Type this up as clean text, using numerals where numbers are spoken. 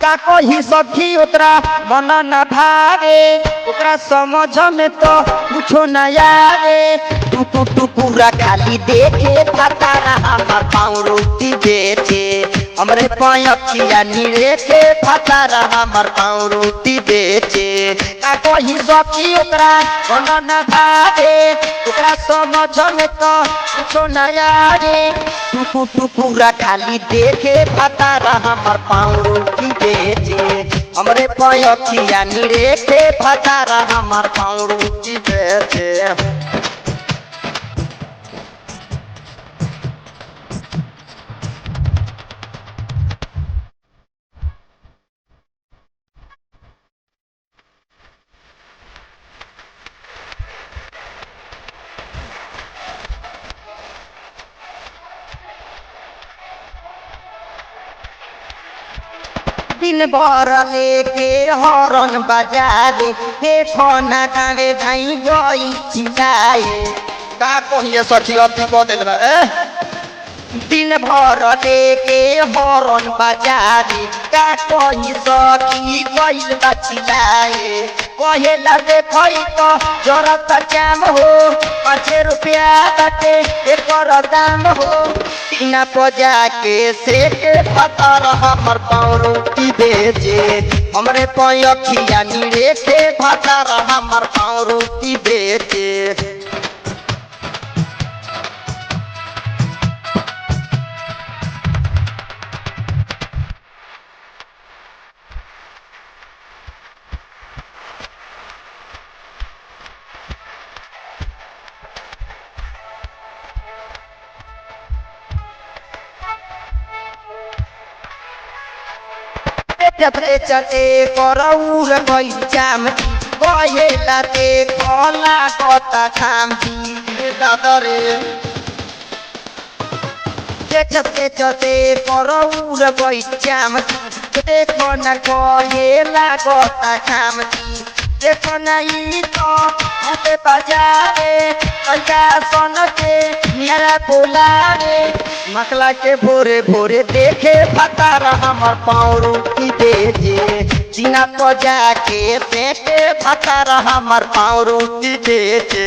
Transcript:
का कही सखी उतरा मन न भावे ओकरा समझ में तो कुछो न आवे टुकु टुकुरा खाली देखे फतारा हमर पाँव रोटी बेचे हमरे पायखिया निरेखे फतारा हमर पाँव रोटी बेचे का कही सखी ओकरा मन न भावे ओकरा समझ में तो कुछो न आवे टुकु टुकुरा खाली देखे फतारा हमर पाँव रोटी बेचे हमरे पायखिया निरेखे फतारा हमर पाँव रोटी बेचे दिन भर लेके हॉर्न बजावे देखो ना गावे भाई गई चिल्लाए का कहिए सखी अति बदल दिन भर लेके हॉर्न बजावे का कही सखी गइल बा चिल्लाए कहेला देखई तो जरत जाम हो 5 रुपया बाटे एकर दाम हो तीना पजा के से के फतार हमर पाँव रोटी बेचे हमरे पायखिया निरे के फतार हमर पाँव रोटी बेचे चते चते करौर गई जाम कहेला देखला कता खाम दादरे चते चते करौर गई जाम देखो न कहेला कता खाम देखो नहीं तो हाथे बजावे कल्का सन के मेरा बुलावे मकला के भोरे भोरे देखे फतारा हमर पाँव रोटी बेचे सीना तो जाके देखे फतारा हमर पाँव रोटी बेचे